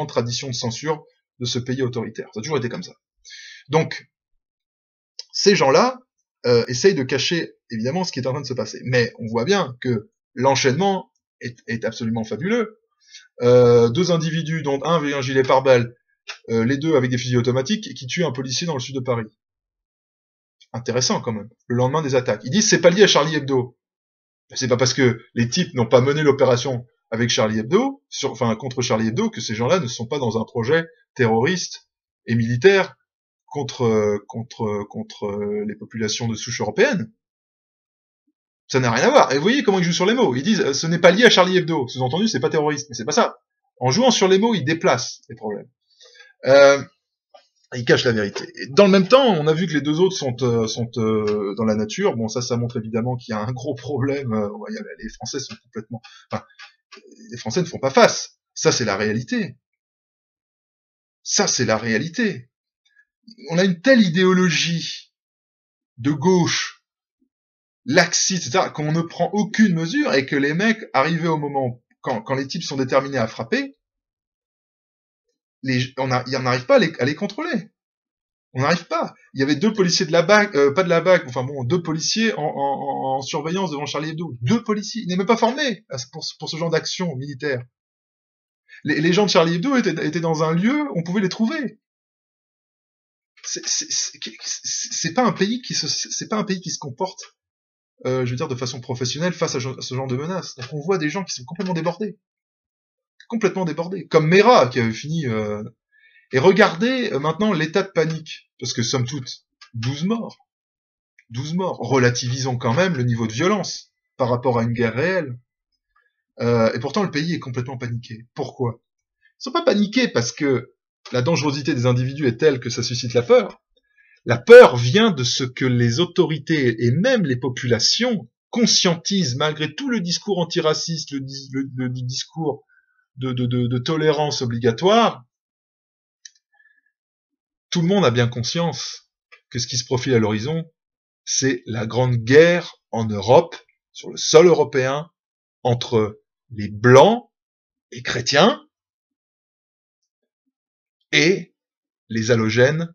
grande tradition de censure de ce pays autoritaire. Ça a toujours été comme ça. Donc, ces gens-là essayent de cacher, évidemment, ce qui est en train de se passer. Mais on voit bien que l'enchaînement est absolument fabuleux. Deux individus, dont un avec un gilet pare-balles, les deux avec des fusils automatiques, qui tuent un policier dans le sud de Paris. Intéressant quand même. Le lendemain des attaques. Ils disent c'est pas lié à Charlie Hebdo. C'est pas parce que les types n'ont pas mené l'opération avec Charlie Hebdo, contre Charlie Hebdo, que ces gens-là ne sont pas dans un projet terroriste et militaire contre les populations de souche européenne. Ça n'a rien à voir. Et vous voyez comment ils jouent sur les mots. Ils disent ce n'est pas lié à Charlie Hebdo. Sous-entendu, c'est pas terroriste. Mais c'est pas ça. En jouant sur les mots, ils déplacent les problèmes. Ils cachent la vérité. Et dans le même temps, on a vu que les deux autres sont dans la nature. Bon, ça montre évidemment qu'il y a un gros problème. Les Français sont complètement... Enfin, les Français ne font pas face. Ça, c'est la réalité. Ça, c'est la réalité. On a une telle idéologie de gauche, laxiste, etc., qu'on ne prend aucune mesure et que les mecs, arrivés au moment, quand les types sont déterminés à frapper, on n'arrive pas à les contrôler. On n'arrive pas. Il y avait deux policiers de la BAC, pas de la BAC, enfin bon, deux policiers en surveillance devant Charlie Hebdo. Deux policiers. Ils n'étaient même pas formés pour ce genre d'action militaire. Les gens de Charlie Hebdo étaient dans un lieu, on pouvait les trouver. C'est pas un pays qui se comporte, je veux dire, de façon professionnelle face à ce genre de menaces. Donc on voit des gens qui sont complètement débordés. Comme Mera, qui avait fini, et regardez maintenant l'état de panique, parce que somme toute, 12 morts, relativisons quand même le niveau de violence par rapport à une guerre réelle. Et pourtant le pays est complètement paniqué. Pourquoi ? Ils sont pas paniqués parce que la dangerosité des individus est telle que ça suscite la peur. La peur vient de ce que les autorités et même les populations conscientisent, malgré tout le discours antiraciste, le discours de tolérance obligatoire. Tout le monde a bien conscience que ce qui se profile à l'horizon, c'est la grande guerre en Europe, sur le sol européen, entre les Blancs et chrétiens et les halogènes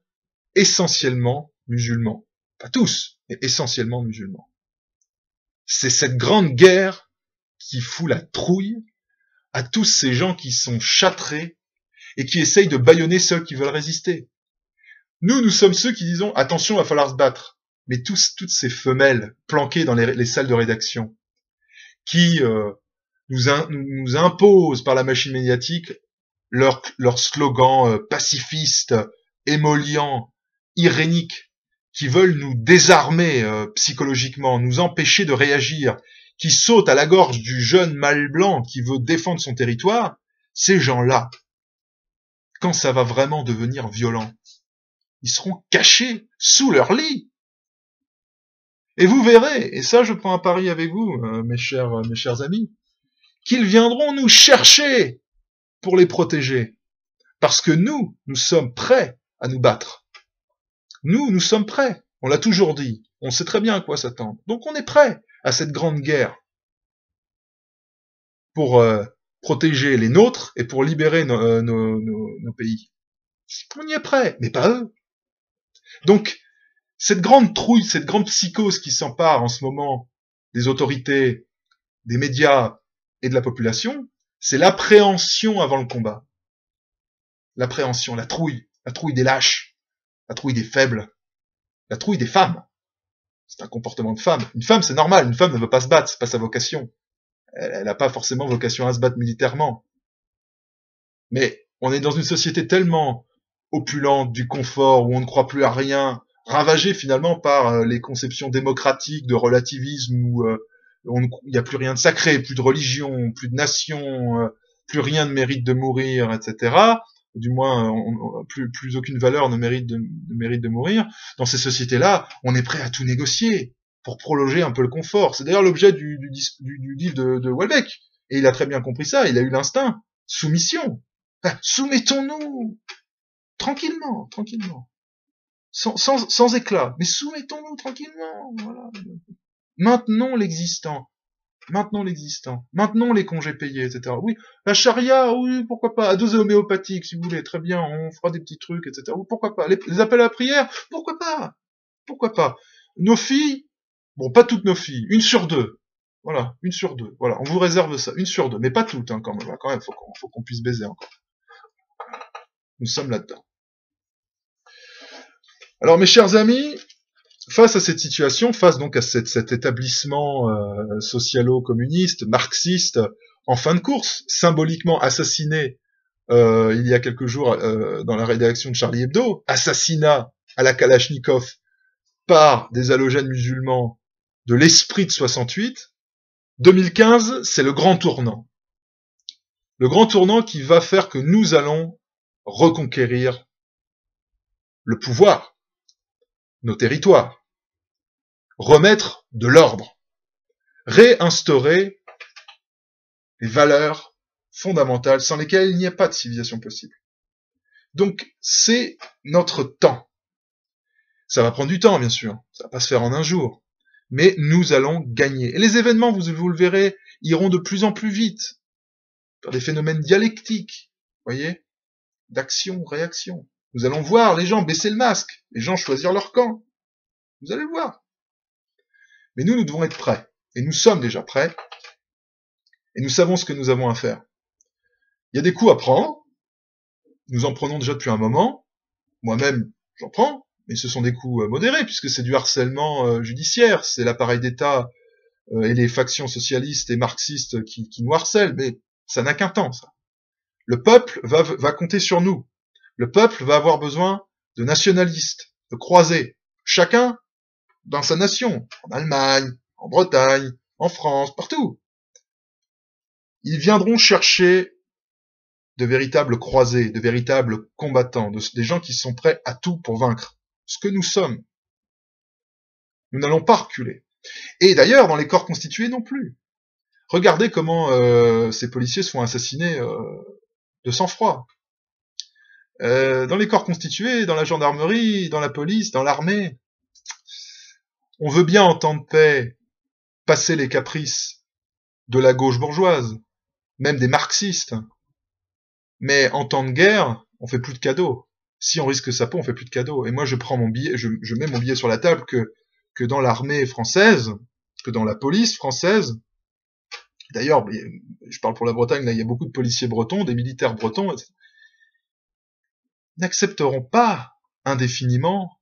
essentiellement musulmans. Pas tous, mais essentiellement musulmans. C'est cette grande guerre qui fout la trouille à tous ces gens qui sont châtrés et qui essayent de bâillonner ceux qui veulent résister. Nous sommes ceux qui disons attention, il va falloir se battre. Mais toutes ces femelles planquées dans les salles de rédaction, qui nous imposent par la machine médiatique leur slogan pacifiste, émollient, irénique, qui veulent nous désarmer psychologiquement, nous empêcher de réagir, qui sautent à la gorge du jeune mâle blanc qui veut défendre son territoire, ces gens-là, quand ça va vraiment devenir violent, ils seront cachés sous leur lit. Et vous verrez, et ça je prends un pari avec vous, mes chers amis, qu'ils viendront nous chercher pour les protéger. Parce que nous sommes prêts à nous battre. Nous sommes prêts. On l'a toujours dit. On sait très bien à quoi s'attendre. Donc on est prêts à cette grande guerre pour protéger les nôtres et pour libérer nos pays. On y est prêts, mais pas eux. Donc, cette grande trouille, cette grande psychose qui s'empare en ce moment des autorités, des médias et de la population, c'est l'appréhension avant le combat. L'appréhension, la trouille des lâches, la trouille des faibles, la trouille des femmes. C'est un comportement de femme. Une femme, c'est normal, une femme ne veut pas se battre, c'est pas sa vocation. Elle n'a pas forcément vocation à se battre militairement. Mais on est dans une société tellement opulente, du confort, où on ne croit plus à rien, ravagée finalement par les conceptions démocratiques de relativisme, où il n'y a plus rien de sacré, plus de religion, plus de nation, plus rien ne mérite de mourir, etc. Du moins, plus aucune valeur ne mérite de mourir. Dans ces sociétés-là, on est prêt à tout négocier pour prolonger un peu le confort. C'est d'ailleurs l'objet du deal de Houellebecq. Et il a très bien compris ça, il a eu l'instinct. Soumission. Soumettons-nous tranquillement. Sans éclat. Mais soumettons-nous tranquillement. Voilà. Maintenons l'existant. maintenons l'existant, maintenons les congés payés, etc. Oui, la charia, oui, pourquoi pas, à dose homéopathique, si vous voulez, très bien, on fera des petits trucs, etc. Oui, pourquoi pas, les appels à la prière, pourquoi pas. Nos filles, bon, pas toutes nos filles, 1 sur 2. Voilà, 1 sur 2. Voilà, on vous réserve ça, 1 sur 2, mais pas toutes, hein, quand même, faut qu'on puisse baiser encore. Nous sommes là-dedans. Alors, mes chers amis, face à cette situation, face donc à cet établissement socialo-communiste, marxiste, en fin de course, symboliquement assassiné il y a quelques jours dans la rédaction de Charlie Hebdo, assassinat à la Kalachnikov par des halogènes musulmans de l'esprit de 68, 2015, c'est le grand tournant. Le grand tournant qui va faire que nous allons reconquérir le pouvoir, nos territoires, remettre de l'ordre, réinstaurer les valeurs fondamentales sans lesquelles il n'y a pas de civilisation possible. Donc, c'est notre temps. Ça va prendre du temps, bien sûr. Ça va pas se faire en un jour. Mais nous allons gagner. Et les événements, vous le verrez, iront de plus en plus vite. Par des phénomènes dialectiques. Voyez? D'action, réaction. Nous allons voir les gens baisser le masque. Les gens choisir leur camp. Vous allez le voir. Mais nous devons être prêts. Et nous sommes déjà prêts. Et nous savons ce que nous avons à faire. Il y a des coups à prendre. Nous en prenons déjà depuis un moment. Moi-même, j'en prends. Mais ce sont des coups modérés, puisque c'est du harcèlement judiciaire. C'est l'appareil d'État et les factions socialistes et marxistes qui nous harcèlent. Mais ça n'a qu'un temps, ça. Le peuple va compter sur nous. Le peuple va avoir besoin de nationalistes, de croisés. Chacun dans sa nation. En Allemagne, en Bretagne, en France, partout. Ils viendront chercher de véritables croisés, de véritables combattants, des gens qui sont prêts à tout pour vaincre. Ce que nous sommes. Nous n'allons pas reculer. Et d'ailleurs, dans les corps constitués non plus. Regardez comment ces policiers se font assassiner de sang-froid. Dans les corps constitués, dans la gendarmerie, dans la police, dans l'armée, on veut bien en temps de paix passer les caprices de la gauche bourgeoise, même des marxistes. Mais en temps de guerre, on fait plus de cadeaux. Si on risque sa peau, on fait plus de cadeaux. Et moi, je prends mon billet, je mets mon billet sur la table que dans l'armée française, que dans la police française. D'ailleurs, je parle pour la Bretagne, là, il y a beaucoup de policiers bretons, des militaires bretons, etc. N'accepteront pas indéfiniment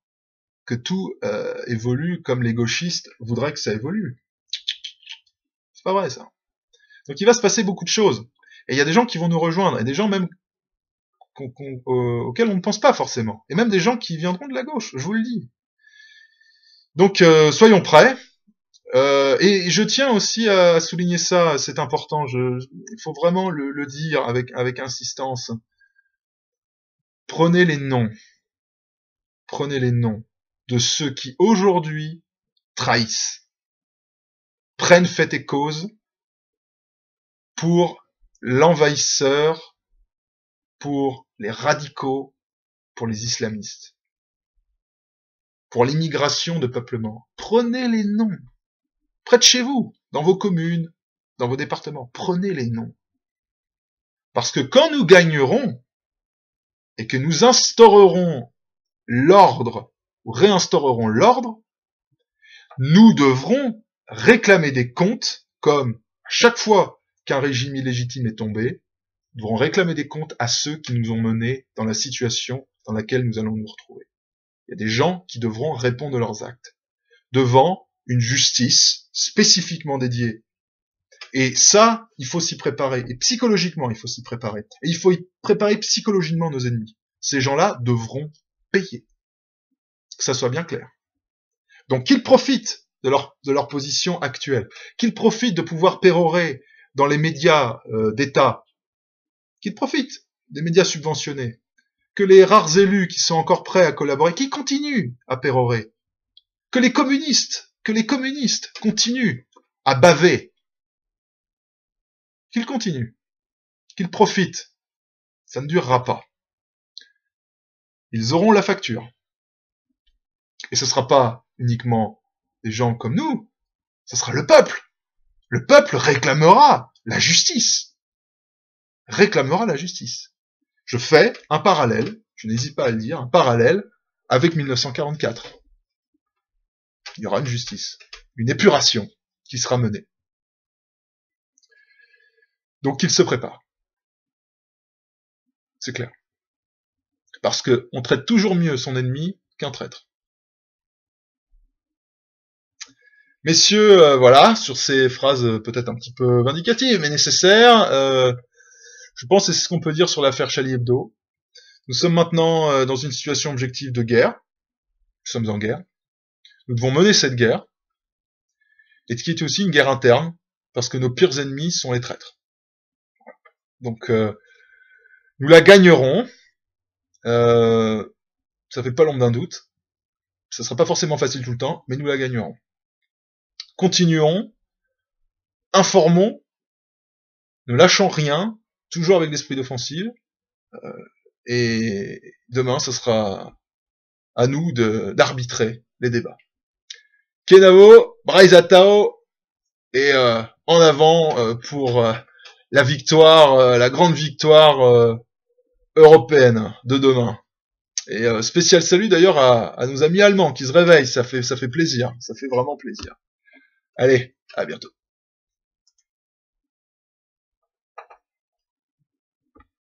que tout évolue comme les gauchistes voudraient que ça évolue. C'est pas vrai, ça. Donc il va se passer beaucoup de choses. Et il y a des gens qui vont nous rejoindre, et des gens même auxquels on ne pense pas forcément. Et même des gens qui viendront de la gauche, je vous le dis. Donc soyons prêts. Et je tiens aussi à souligner ça, c'est important, il faut vraiment le dire avec insistance. Prenez les noms de ceux qui aujourd'hui trahissent, prennent fait et cause pour l'envahisseur, pour les radicaux, pour les islamistes, pour l'immigration de peuplement. Prenez les noms, près de chez vous, dans vos communes, dans vos départements, prenez les noms. Parce que quand nous gagnerons, et que nous instaurerons l'ordre, ou réinstaurerons l'ordre, nous devrons réclamer des comptes, comme à chaque fois qu'un régime illégitime est tombé, nous devrons réclamer des comptes à ceux qui nous ont menés dans la situation dans laquelle nous allons nous retrouver. Il y a des gens qui devront répondre de leurs actes, devant une justice spécifiquement dédiée. Et ça, il faut s'y préparer. Et psychologiquement, il faut s'y préparer. Et il faut y préparer psychologiquement nos ennemis. Ces gens-là devront payer. Que ça soit bien clair. Donc qu'ils profitent de leur position actuelle. Qu'ils profitent de pouvoir pérorer dans les médias d'État. Qu'ils profitent des médias subventionnés. Que les rares élus qui sont encore prêts à collaborer, qu'ils continuent à pérorer. Que les communistes continuent à baver. Qu'ils continuent. Qu'ils profitent. Ça ne durera pas. Ils auront la facture. Et ce ne sera pas uniquement des gens comme nous, ce sera le peuple. Le peuple réclamera la justice. Réclamera la justice. Je fais un parallèle, je n'hésite pas à le dire, un parallèle avec 1944. Il y aura une justice, une épuration qui sera menée. Donc qu'il se prépare. C'est clair. Parce que on traite toujours mieux son ennemi qu'un traître. Messieurs, voilà, sur ces phrases peut-être un petit peu vindicatives, mais nécessaires, je pense que c'est ce qu'on peut dire sur l'affaire Charlie Hebdo. Nous sommes maintenant dans une situation objective de guerre. Nous sommes en guerre. Nous devons mener cette guerre, et qui est aussi une guerre interne, parce que nos pires ennemis sont les traîtres. Donc, nous la gagnerons. Ça fait pas l'ombre d'un doute. Ça sera pas forcément facile tout le temps, mais nous la gagnerons. Continuons, informons, ne lâchons rien, toujours avec l'esprit d'offensive, et demain, ce sera à nous d'arbitrer les débats. Kenavo, Braizatao, et en avant pour la victoire, la grande victoire européenne de demain. Et spécial salut d'ailleurs à nos amis allemands qui se réveillent, ça fait plaisir, ça fait vraiment plaisir. Allez, à bientôt.